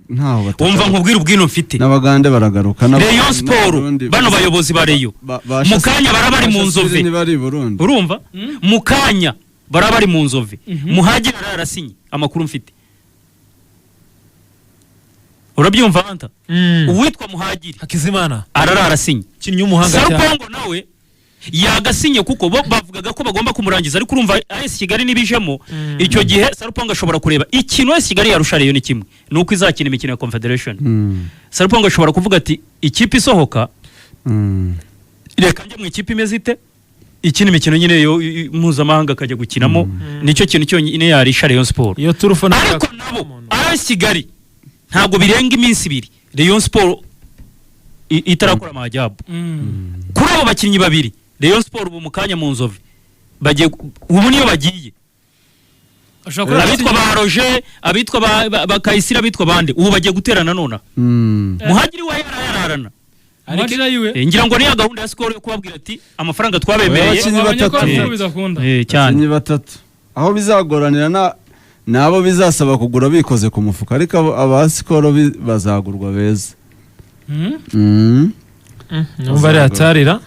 ntaho umva nkubwira ubwino mfite n'abagande baragaruka Rayon Sport bano bayobozi ba Rayon mukanya barabari mu nzove urumva mukanya barabari mu nzove Muhadgiri arasinye amakuru mfite urabyumva anta uwitwa Muhadgiri Hakizimana arasinye kinyi umuhanga cyane Sarupongo nawe yagasinye kuko bo bavugaga ko bagomba kumurangiza ariko urumva AS Kigali nibijemo icyo gihe Sarupongo ashobora kureba ikintu AS Kigali yarusha Rayon ni kimwe nuko izakina imikino ya Confederation Sarupongo ashobora kuvuga ati ikipe isohoka reka njye mu ikipe imeze ite ikina imikino nyine yo mpuzamahanga akajya gukinamo nicyo kintu cyonyine yarisha Rayon Sport iyo turufona ariko nabo AS Kigali ntago birenga iminsi ibiri Rayon Sport itarakora amajyabo kuri abo bakinnyi babiri Rayon Sport ubu mukanya mu nzove bagiye ubu niyo bagiye abitwa ba Roger abitwa ba Kayisira abitwa bande ubu bagiye guterana none Muhadgiri wa yararana Muhadgiri yiwe ngira ngo niya gahunda ya skol yo kubabwira ati amafaranga twabemereye cyane batatu aho bizagoranira nabo bizasaba kugura bikoze ku mufuka ariko aba skol bazagurwa beza numva ari atarira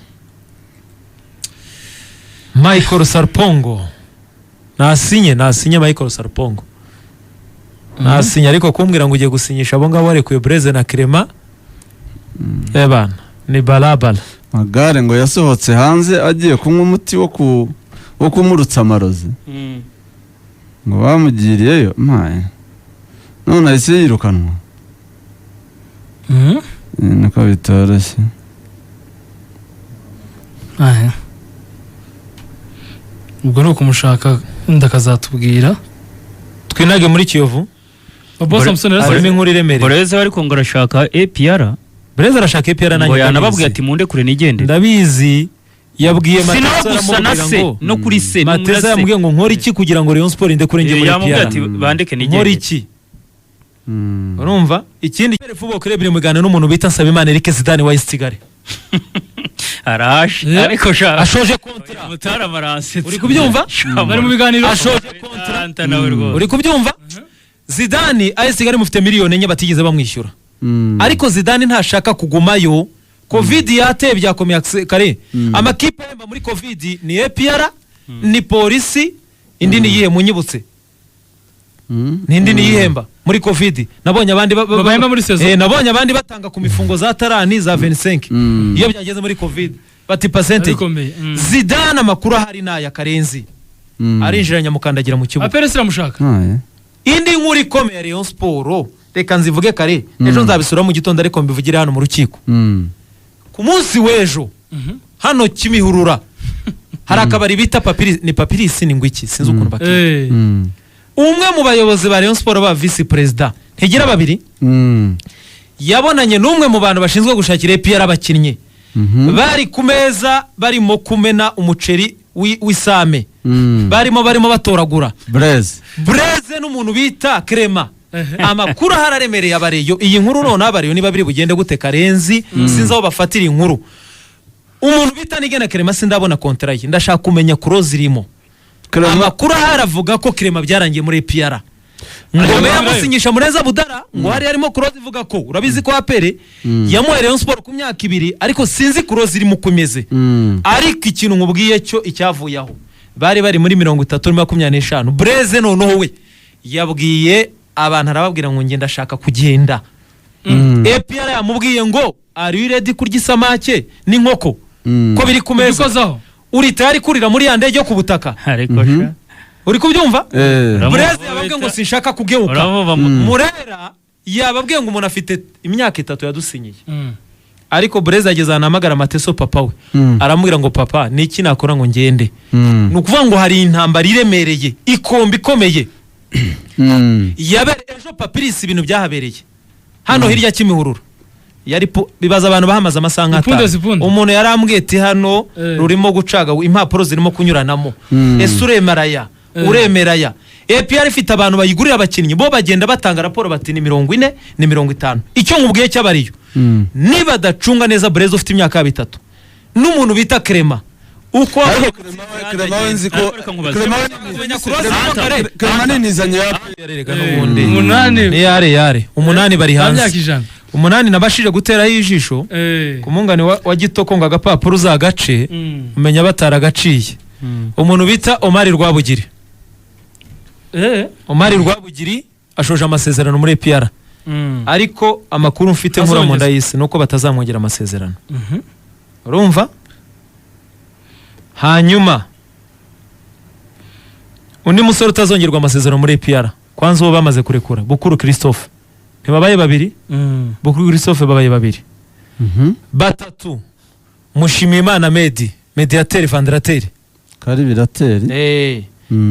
Michael Sarpongo nasinye Michael Sarpongo nasinye ariko kumbwira ngo ugiye gusinyisha abo ngabo arekuye Blaise na Clement ebana ni balabala magare ngo yasohotse hanze agiye kunywa umuti wo kumurutsa amarozi ngo bamugiriyeyo maye none ahise yirukanwa niko bitoroshye ubwo nuko mushaka ndakazatubwira twinage muri Kiyovu Boss Samson arimo inkuru iremereye Blaise ariko ngo arashaka APR Blaise arashaka APR nanjye yanababwiye ati munde kure nigende ndabizi yabwiye Matesa ngo no kuri se Matesa yambwiye ngo nkora iki kugira ngo Rayon Sport inde kure nge muri APR yamubwiye ati bandeke nigende nkora iki urumva ikindi football club iri mugana n'umuntu bita Nsabimana Eric Zidane wa Kigali araje ariko ashoje kontra mutara marase uri kubyumva bari mu biganiro ashoje kontra uri kubyumva Zidane AS Kigali mufite miliyoni enye batigeze bamwishyura ariko Zidane ntashaka kugumayo Covid yateye byakomeye kare amakipe yemba muri Covid ni APR ni polisi indi ni yihe munyibutse nindi ni yihemba muri Covid nabonye abandi bahemba muri saison nabonye abandi batanga ku mifungo za tarani za 25 iyo byageze muri Covid bati percentage Zidane amakuru ahari naya karenzi arinjiranya mukandagira mu kibuga APR siramushaka indi nkuru ikomeye Rayon Sport reka nzivuge kare ejo nzabisura mu gitondo ariko mbivugira hano mu rukiko ku munsi w'ejo hano Kimihurura hari akabari bita Papiris ni ngwiki sinzi ukuntu bakira umwe mu bayobozi ba Rayon Sport ba vice president ntigira babiri yabonanye n'umwe mu bantu bashinzwe gushakira APR abakinnyi bari ku meza barimo kumena umuceri w'isame barimo batoragura Blaise n'umuntu bita Clement amakuru hararemereye abareyo iyi nkuru none abareyo niba biri bugende gute karenzi sinzi aho bafatira inkuru umuntu bita Nigena Clement sindabona kontra ye ndashaka kumenya kuroza irimo amakuru haravuga ko Clement byarangiye muri APR ngo yamusinyisha Mureza Budara ngo hari harimo kuroza ivuga ko urabizi ko APR yamuhaye Rayon Sport ku myaka 2 ariko sinzi kuroza irimo kumeze ariko ikintu nkubwiye cyo icyavuyaho bari muri 30-25 Blaise noneho we yabwiye abantu arababwira ngo ngenda ndashaka kugenda APR yamubwiye ngo are you ready kurya isamake n'inkoko ko biri kumeza uri tayari kurira muri ya ndege yo ku butaka ariko uri kubyumva Blaise yababwiye ngo sinshaka kugeuka Murera yababwiye ngo umuntu afite imyaka 3 yadusinyiye ariko Blaise ageze anamagara Mateso papa we aramubwira ngo papa niki nakora ngo ngende nukuvuga ngo hari intambara iremereye ikombi ikomeye yabere ejo Papiris ibintu byahabereye hano hirya Kimihurura yari bibaza abantu bahamaza amasanga atanu umuntu yarambwiye ati hano rurimo gucaga impapuro zirimo kunyuranamo ese uremeraya APR ifite abantu bayigurira abakinnyi bo bagenda batanga raporo bati ni 40 ni 50 icyo nkubwiye cy'abariyo niba dacunga neza Blaise ufite imyaka 3 n'umuntu bita Clement uko Clement nzi ko Ariko nkubaze. Clement nizanye yarerega n'ubundi Umunani. ni yare umunani bari Myaka hanze ijana. umunani nabashije guteraho ijisho ku mungani wa gitoko ngo agapapuro uzagace umenya bataragaciye umuntu bita Omari Rwabugiri Omari Rwabugiri ashoje amasezerano muri APR ariko amakuru mfite nkura mu ndayisi nuko batazamwongera amasezerano urumva hanyuma undi musore utazongerwa amasezerano muri APR kwanza uwo bamaze kurekura Bukuru Christophe ntibabaye babiri Bukuru Christophe babaye babiri batatu Mushimiyimana Medi mediateur vendrateri kari birateri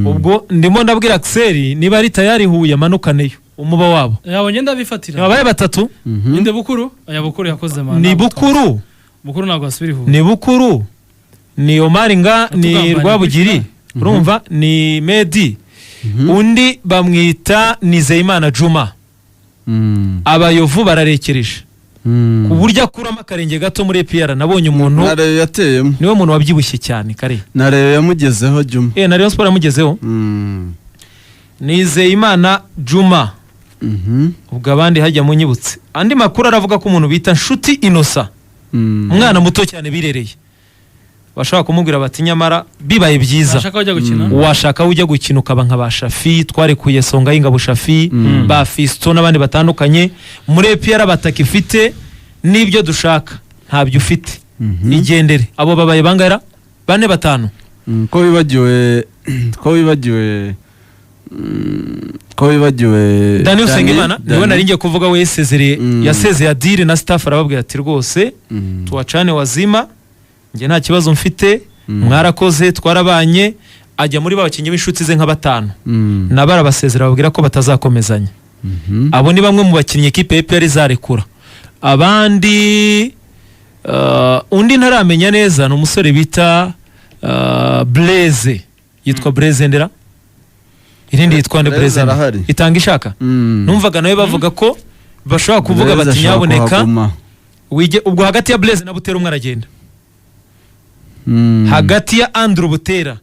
ubwo ndimo ndabwira Axel niba ari tayari huye amanukaneyo umuba wabo yabonye ndabifatira babaye batatu inde Bukuru aya Bukuru yakoze mana ni Bukuru ntabwo asubira ihuye ni Bukuru ni Omari nga ni Rwabugiri urumva ni Medi undi bamwita Nizeyimana Juma abayovu bararekereje ku buryo akuramo akarenge gato muri APR nabonye umuntu nareyo yateyemo niwe muntu wabyibushye cyane kare nareyo yamugezeho Juma na Rayon Sport yamugezeho Nizeyimana Juma ubwo abandi hajya munyibutse andi makuru aravuga ko umuntu bita Nshuti Innocent umwana muto cyane birereye bashaka kumubwira bati nyamara bibaye byiza washaka ujya gukina ukaba nka bashafi twarekuye songa y'ingabo shafi ba Fisto n'abandi batandukanye muri APR batakifite nibyo dushaka ntabyo ufite igendere abo babaye bangara 4-5 ko wibagiwe Daniel Sengimana niwe naringiye kuvuga we yasezeye adire na staff arababwira ati rwose tuwacane wazima nge nta kibazo mfite mwarakoze twarabanye ajya muri babakinnyi b'inshuti ze nka 5 nabara basezera babwira ko batazakomezanya abo ni bamwe mu bakinnyi ekipe APR izarekura abandi undi ntaramenya neza ni umusore bita Blaise yitwa Blaise ndera irindi yitwa Blaise itanga ishaka numvaga nawe bavuga ko bashobora kuvuga bati nyaboneka ubwo hagati ya Blaise na Butera umwe aragenda hagati ya Andrew Butera